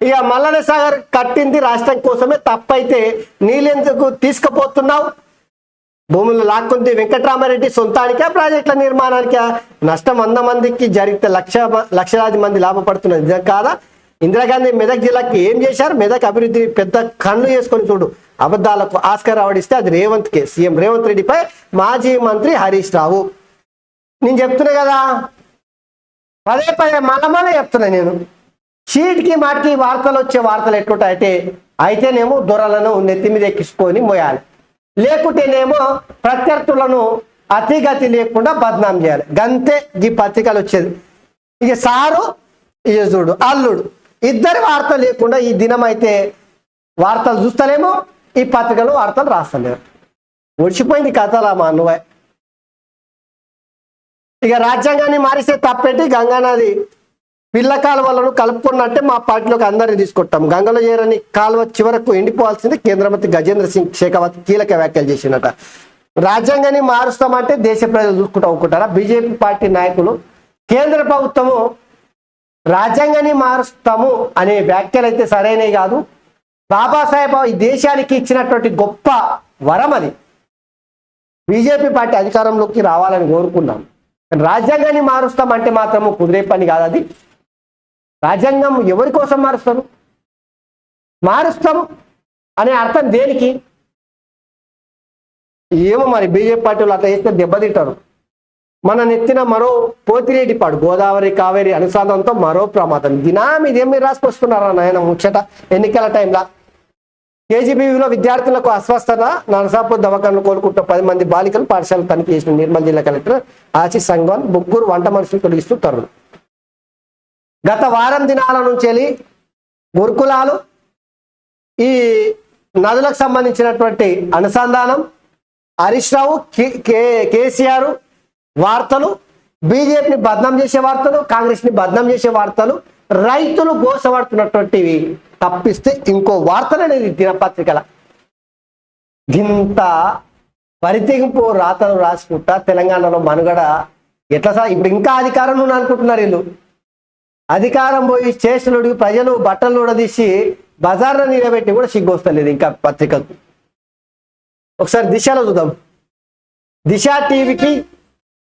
ఇక మల్లన్న సాగర్ కట్టింది రాష్ట్రం కోసమే, తప్పైతే నీళ్ళెందుకు తీసుకుపోతున్నావు? భూములు లాక్కుంది వెంకట్రామారెడ్డి సొంతానికా ప్రాజెక్టుల నిర్మాణానికా? నష్టం 100 మందికి జరిగితే లక్షలాది మంది లాభపడుతున్నది నిజం కాదా? ఇందిరాగాంధీ మెదక్ జిల్లాకి ఏం చేశారు? మెదక్ అభివృద్ధి పెద్ద కన్ను చేసుకొని చూడు. అబద్ధాలకు ఆస్కార్ ఆవడిస్తే అది రేవంత్కే. సీఎం రేవంత్ రెడ్డిపై మాజీ మంత్రి హరీష్ రావు. నేను చెప్తున్నా కదా, పదే పదే మళ్ళీ చెప్తున్నా నేను. చీటికి మాటికి వార్తలు వచ్చే వార్తలు ఎట్లుంటాయంటే అయితేనేమో దొరలను నెత్తి మీద ఎక్కించుకొని మోయాలి, లేకుంటేనేమో ప్రత్యర్థులను అతిగతి లేకుండా బద్నాం చేయాలి. గంతే ఈ పత్రికలు వచ్చేది. ఇక సారు ఇక చూడు అల్లుడు ఇద్దరి వార్తలు లేకుండా ఈ దినం అయితే వార్తలు చూస్తలేమో, ఈ పత్రికలు వార్తలు రాస్తలేము. ఒడిచిపోయింది కథలా మా నువ్వే. ఇక రాజ్యాంగాన్ని మారిస్తే తప్పేంటి? గంగానది పిల్ల కాలువలను కలుపుకున్నట్టే మా పార్టీలోకి అందరినీ తీసుకొట్టాం. గంగలో చేరని కాలువ చివరకు ఎండిపోవాల్సింది. కేంద్ర మంత్రి గజేంద్ర సింగ్ షెకావత్ కీలక వ్యాఖ్యలు చేసినట. రాజ్యాంగాన్ని మారుస్తామంటే దేశ ప్రజలు చూసుకుంటూ ఒప్పుకుంటారా? బీజేపీ పార్టీ నాయకులు కేంద్ర ప్రభుత్వము రాజ్యాంగాన్ని మారుస్తాము అనే వ్యాఖ్యలు అయితే సరైనవి కాదు. బాబాసాహెబ్ ఈ దేశానికి ఇచ్చినటువంటి గొప్ప వరం అది. బీజేపీ పార్టీ అధికారంలోకి రావాలని కోరుకున్నాం. రాజ్యాంగాన్ని మారుస్తామంటే మాత్రము కుదిరే పని కాదు అది. రాజ్యాంగం ఎవరి కోసం మారుస్తారు? మారుస్తాం అనే అర్థం దేనికి? ఏమో మరి బీజేపీ పార్టీలు అట్లా చేస్తే దెబ్బతింటారు. మన నెత్తిన మరో పోతిరెడ్డి పాడు గోదావరి కావేరి అనుసంధానంతో మరో ప్రమాదం. దినాం ఇదేమి రాసుకొస్తున్నారా నాయన ముచ్చట ఎన్నికల టైంలో. కేజీబీవీలో విద్యార్థులకు అస్వస్థత, నరసాపూర్ దవాఖానలు కోలుకుంటున్న 10 మంది బాలికలు పాఠశాల తనిఖీ చేసిన నిర్మల్ జిల్లా కలెక్టర్ ఆశీష్ సంగ్వాన్. 3 వంట మనుషులు తొలగిస్తూ తరుణం. గత వారం దినాల నుంచి గురుకులాలు ఈ నదులకు సంబంధించినటువంటి అనుసంధానం, హరీష్ రావు కేసీఆర్ వార్తలు, బీజేపీని బద్నాం చేసే వార్తలు, కాంగ్రెస్ ని బద్నాం చేసే వార్తలు, రైతులు గోసపడుతున్నటువంటివి తప్పిస్తే ఇంకో వార్తలు అనేది దినపత్రికల. ఇంత పరితెగింపు రాతలు రాసుకుంటా తెలంగాణలో మనుగడ ఎట్లా ఇప్పుడు ఇంకా అధికారం నువ్వు అనుకుంటున్నారు వీళ్ళు. అధికారం పోయి స్టేషన్లు ప్రజలు బట్టలు ఉడదీసి బజార్లో నిలబెట్టి కూడా సిగ్గొస్తలేదు ఇంకా పత్రికకు. ఒకసారి దిశలో చూద్దాం. దిశ టీవీకి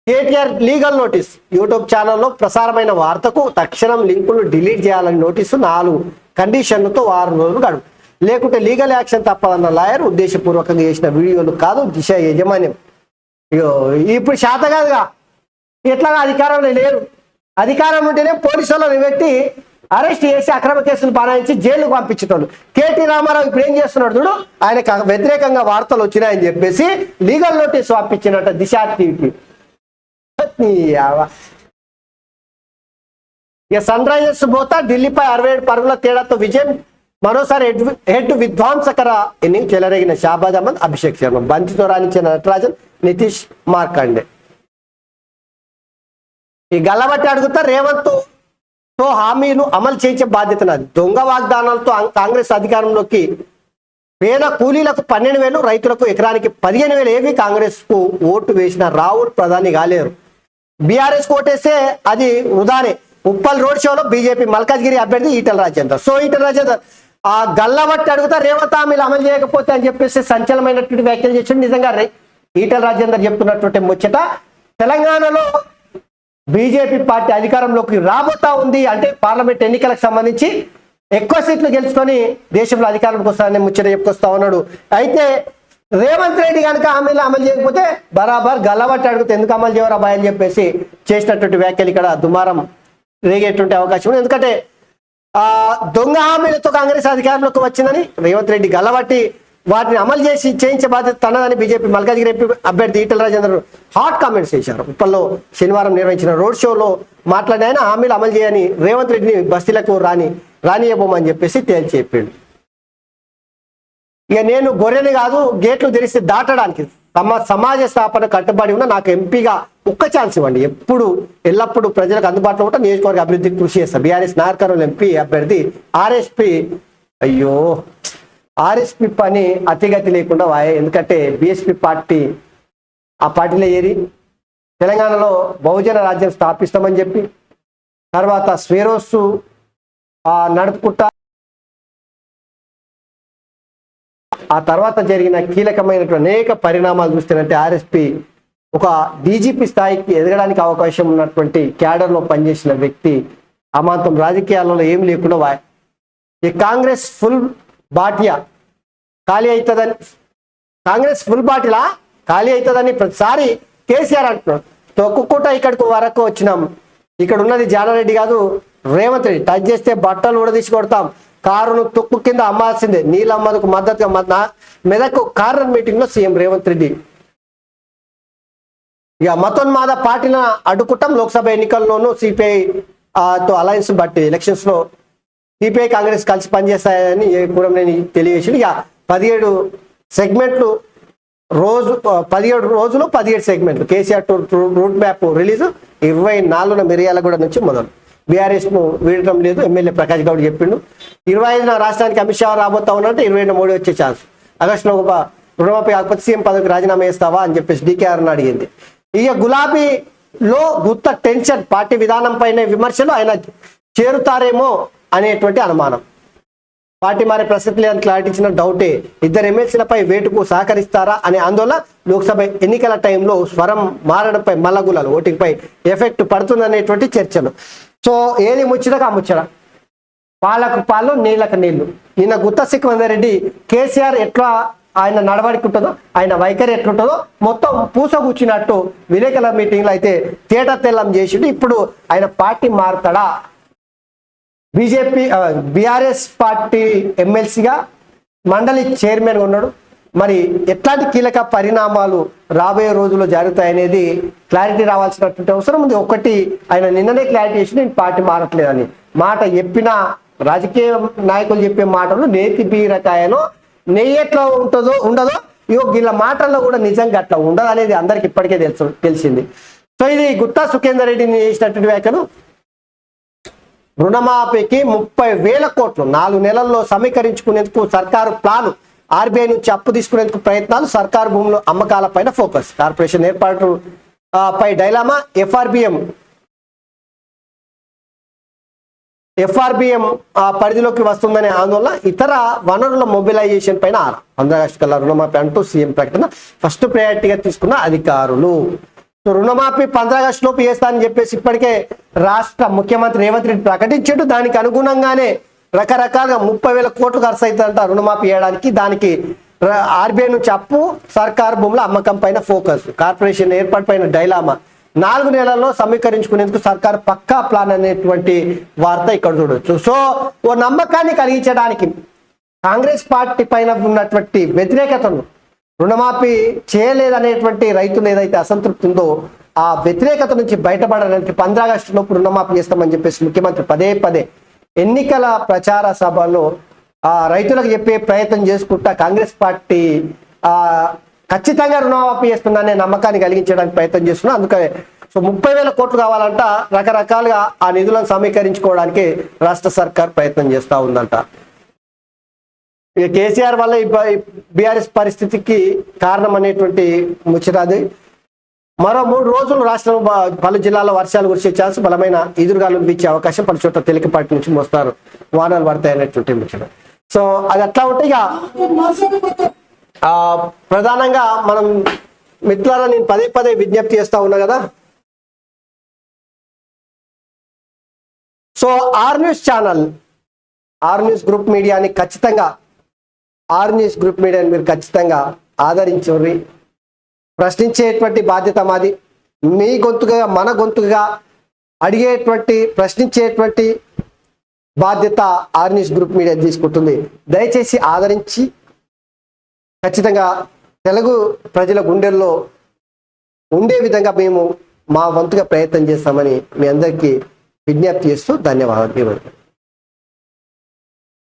కేటీఆర్ లీగల్ నోటీస్. యూట్యూబ్ ఛానల్లో ప్రసారమైన వార్తకు తక్షణం లింకులు డిలీట్ చేయాలని నోటీసు. 4 కండిషన్లతో 6 రోజులు గడువు, లేకుంటే లీగల్ యాక్షన్ తప్పదన్న లాయర్. ఉద్దేశపూర్వకంగా చేసిన వీడియోలు కాదు దిశ యాజమాన్యం. ఇప్పుడు శాత కాదుగా, ఎట్లాగా అధికారంలో లేరు. అధికారం ఉంటేనే పోలీసులను పెట్టి అరెస్ట్ చేసి అక్రమ కేసులు బనాయించి జైలుకు పంపించేటోళ్ళు. కేటీ రామారావు ఇప్పుడు ఏం చేస్తున్నాడు చూడు, ఆయనకు వ్యతిరేకంగా వార్తలు వచ్చినాయని చెప్పేసి లీగల్ నోటీస్ పంపించినట్ట దిశ టీవీకి. ఇక సన్ రైజర్స్ పోతా ఢిల్లీపై 67 పరుగుల తేడాతో విజయం. మరోసారి హెడ్ విధ్వంసకర ఇన్నింగ్ చెలరేగిన షాబాజ్ అహ్మద్, అభిషేక్ శర్మ. బంతితో రాణించిన నటరాజన్, నితీష్ మార్కండే. ఈ గల్లబట్టి అడుగుతా రేవంత్ తో హామీలు అమలు చేయించే బాధ్యత నాది. దొంగ వాగ్దానాలతో కాంగ్రెస్ అధికారంలోకి పేద కూలీలకు 12,000, రైతులకు ఎకరానికి 15,000 ఏవి కాంగ్రెస్ కు ఓటు వేసిన రాహుల్ ప్రధాని కాలేరు. బీఆర్ఎస్ ఓటేస్తే అది వృధానే. ఉప్పల్ రోడ్ షోలో బీజేపీ మల్కాజ్గిరి అభ్యర్థి ఈటెల రాజేందర్. సో ఈటెల రాజేందర్ ఆ గల్లబట్టి అడుగుతా రేవంత్ హామీలు అమలు చేయకపోతే అని చెప్పేసి సంచలనమైనటువంటి వ్యాఖ్యలు చేసి నిజంగా ఈటెల రాజేందర్ చెప్తున్నటువంటి ముచ్చట. తెలంగాణలో బీజేపీ పార్టీ అధికారంలోకి రాబోతా ఉంది అంటే పార్లమెంట్ ఎన్నికలకు సంబంధించి ఎక్కువ సీట్లు గెలుచుకొని దేశంలో అధికారంలోకి వస్తానని ముచ్చట చెప్పుకొస్తా ఉన్నాడు. అయితే రేవంత్ రెడ్డి కనుక హామీలు అమలు చేయకపోతే బరాబర్ గల్లబట్టి అడిగితే ఎందుకు అమలు చేయవరా బాయ్ అని చెప్పేసి చేసినటువంటి వ్యాఖ్యలు ఇక్కడ దుమారం రేగేటువంటి అవకాశం ఉంది. ఎందుకంటే దొంగ హామీలతో కాంగ్రెస్ అధికారంలోకి వచ్చిందని రేవంత్ రెడ్డి గల్లబట్టి వాటిని అమలు చేసి చేయించే బాధ్యత తనదని బీజేపీ మల్కాజ్గిరి ఎంపీ అభ్యర్థి ఈటెల రాజేందర్ హాట్ కామెంట్స్ చేశారు. ఉప్పల్లో శనివారం నిర్వహించిన రోడ్ షోలో మాట్లాడిన ఆయన హామీలు అమలు చేయని రేవంత్ రెడ్డిని బస్తీలకు రానియబోమని చెప్పేసి తేల్చి చెప్పిండు. ఇక నేను గొర్రెని కాదు, గేట్లు తెరిస్తే దాటడానికి సమాజ స్థాపన కట్టుబడి ఉన్న నాకు ఎంపీగా ఒక్క ఛాన్స్ ఇవ్వండి, ఎల్లప్పుడూ ప్రజలకు అందుబాటులో ఉంటా, నియోజకవర్గ అభివృద్ధికి కృషి చేస్తా. బీఆర్ఎస్ నార్కర్నూలు ఎంపీ అభ్యర్థి ఆర్ఎస్పీ పని అతిగతి లేకుండా ఎందుకంటే బీఎస్పీ పార్టీ ఆ పార్టీలో ఏరి తెలంగాణలో బహుజన రాజ్యం స్థాపిస్తామని చెప్పి తర్వాత స్వేరోసు నడుపుకుంటా ఆ తర్వాత జరిగిన కీలకమైనటువంటి అనేక పరిణామాలు చూస్తేనంటే ఆర్ఎస్పీ ఒక డీజీపీ స్థాయికి ఎదగడానికి అవకాశం ఉన్నటువంటి క్యాడర్లో పనిచేసిన వ్యక్తి అమాంతం రాజకీయాలలో ఏం లేకుండా ఈ కాంగ్రెస్ ఫుల్ బాటియా ఖాళీ అవుతుందని ప్రతిసారి కేసీఆర్ అంటున్నాడు. తొక్కుకుంటా ఇక్కడికి వరకు వచ్చినాం, ఇక్కడ ఉన్నది జానారెడ్డి కాదు రేవంత్ రెడ్డి, టచ్ చేస్తే బట్టలు ఉడదీసి కొడతాం, కారును తుక్కు కింద అమ్మాల్సిందే, నీలమ్మకు మద్దతుగా మెదక్ కార్నర్ మీటింగ్ లో సీఎం రేవంత్ రెడ్డి ఇక మతోన్మాద పార్టీలను అడ్డుకుంటాం, లోక్సభ ఎన్నికల్లోనూ సిపిఐ తో అలయన్స్ బట్టి ఎలక్షన్స్ లో సిపిఐ కాంగ్రెస్ కలిసి పనిచేస్తాయని కూడా నేను తెలియజేసి ఇక 17 సెగ్మెంట్లు 17 రోజులు 17 సెగ్మెంట్లు కేసీఆర్ రూట్ మ్యాప్ రిలీజ్ 24న మిర్యాలగూడ నుంచి మొదలు. బీఆర్ఎస్ ను వీడటం లేదు ఎమ్మెల్యే ప్రకాష్ గౌడ్ చెప్పిండు. 25న రాష్ట్రానికి అమిత్ షా రాబోతా ఉన్నట్టు 27న మోడీ వచ్చే ఛాన్స్. ఆగస్టులో రుణమాఫీ కాకపోతే సీఎం పదవికి రాజీనామా చేస్తావా అని చెప్పేసి డీకేఆర్ని అడిగింది. ఇక గులాబీలో గుత్త టెన్షన్, పార్టీ విధానం పైన విమర్శలు, ఆయన చేరుతారేమో అనేటువంటి అనుమానం. పార్టీ మారే ప్రసక్తి లేదని క్లారిటీ ఇచ్చిన డౌటే. 2 ఎమ్మెల్సీలపై వేటుకు సహకరిస్తారా అనే ఆందోళన. లోక్సభ ఎన్నికల టైంలో స్వరం మారడంపై మల్లగులాలు, ఓటింగ్ పై ఎఫెక్ట్ పడుతుందనేటువంటి చర్చలు. సో ఏది ముచ్చటగా ముచ్చట, పాలకు పాలు నీళ్ళకు నీళ్లు. నిన్న గుత్త సుఖేందర్ రెడ్డి కేసీఆర్ ఎట్లా ఆయన నడవడికి ఉంటుందో, ఆయన వైఖరి ఎట్లుంటుందో మొత్తం పూసగూర్చినట్టు విలేకరుల మీటింగ్లో అయితే తేట తెల్లం చేసిండు. ఇప్పుడు ఆయన పార్టీ మారుతాడా? బీఆర్ఎస్ పార్టీ ఎమ్మెల్సీగా మండలి చైర్మన్ ఉన్నాడు. మరి ఎట్లాంటి కీలక పరిణామాలు రాబోయే రోజుల్లో జరుగుతాయనేది క్లారిటీ రావాల్సినటువంటి అవసరం ఉంది. ఒకటి, ఆయన నిన్ననే క్లారిటీ చేసి నేను పార్టీ మారట్లేదని మాట చెప్పిన రాజకీయ నాయకులు చెప్పే మాటలు నేతి బీరకాయలో నెయ్యి ఎట్లా ఉండదో వీళ్ళ మాటల్లో కూడా నిజంగా అట్లా ఉండదు అనేది అందరికి ఇప్పటికే తెలిసింది. సో ఇది గుత్తా సుఖేందర్ రెడ్డిని చేసినటువంటి వ్యాఖ్యలు. రుణమాఫీకి 30,000 కోట్లు 4 నెలల్లో సమీకరించుకునేందుకు సర్కారు ప్లాను. ఆర్బీఐ నుంచి అప్పు తీసుకునేందుకు ప్రయత్నాలు. సర్కారు భూముల అమ్మకాలపైన ఫోకస్. కార్పొరేషన్ ఏర్పాటు పై డైలామా. ఎఫ్ఆర్బిఎం పరిధిలోకి వస్తుందనే ఆందోళన. ఇతర వనరుల మొబిలైజేషన్ పైన 15 ఆగస్టు కల్లా రుణమాఫీ అంటూ సీఎం ప్రకటన. ఫస్ట్ ప్రయారిటీగా తీసుకున్న అధికారులు. రుణమాఫీ 15 ఆగస్టు లోపు చేస్తానని చెప్పేసి ఇప్పటికే రాష్ట్ర ముఖ్యమంత్రి రేవంత్ రెడ్డి ప్రకటించాడు. దానికి అనుగుణంగానే రకరకాలుగా 30,000 కోట్లు ఖర్చు అవుతుందంట రుణమాఫీ చేయడానికి. దానికి ఆర్బీఐ నుంచి అప్పు, సర్కారు భూముల అమ్మకం పైన ఫోకస్. కార్పొరేషన్ ఏర్పాటు పైన డైలామా. 4 నెలల్లో సమీకరించుకునేందుకు సర్కారు పక్కా ప్లాన్ అనేటువంటి వార్త ఇక్కడ చూడొచ్చు. సో ఓ నమ్మకాన్ని కలిగించడానికి కాంగ్రెస్ పార్టీ పైన ఉన్నటువంటి వ్యతిరేకతను, రుణమాఫీ చేయలేదనేటువంటి రైతులు ఏదైతే అసంతృప్తి ఉందో ఆ వ్యతిరేకత నుంచి బయటపడడానికి 15 ఆగస్టు లోపు రుణమాఫీ చేస్తామని చెప్పేసి ముఖ్యమంత్రి పదే ఎన్నికల ప్రచార సభలో రైతులకు చెప్పే ప్రయత్నం చేసుకుంటా కాంగ్రెస్ పార్టీ ఖచ్చితంగా రుణమాఫీ చేస్తుందనే నమ్మకాన్ని కలిగించడానికి ప్రయత్నం చేస్తున్నా. అందుకనే సో 30,000 కోట్లు కావాలంట. రకరకాలుగా ఆ నిధులను సమీకరించుకోవడానికి రాష్ట్ర సర్కార్ ప్రయత్నం చేస్తూ ఉందంట. ఇక కేసీఆర్ వల్ల బీఆర్ఎస్ పరిస్థితికి కారణం అనేటువంటి ముచ్చటాది. మరో 3 రోజులు రాష్ట్రం పలు జిల్లాల్లో వర్షాలు కురిసే ఛాన్స్, బలమైన ఎదురుగాలు వీచే అవకాశం, పలు చోట్ల తేలికపాటి నుంచి మోస్తారు వానలు పడతాయి అనేటువంటి ముచ్చట. సో అది అట్లా ఉంటే ఇక ప్రధానంగా మనం మిత్రులారా నేను పదే విజ్ఞప్తి చేస్తా ఉన్నా కదా. So R news channel, R news group మీడియాని మీరు ఖచ్చితంగా ఆదరించుర్రి. ప్రశ్నించేటువంటి బాధ్యత మాది. మీ గొంతుగా మన గొంతుగా అడిగేటువంటి ప్రశ్నించేటువంటి బాధ్యత ఆర్ న్యూస్ గ్రూప్ మీడియా తీసుకుంటుంది. దయచేసి ఆదరించి ఖచ్చితంగా తెలుగు ప్రజల గుండెల్లో ఉండే విధంగా మేము మా వంతుగా ప్రయత్నం చేస్తామని మీ అందరికీ విజ్ఞప్తి చేస్తూ ధన్యవాదాలు.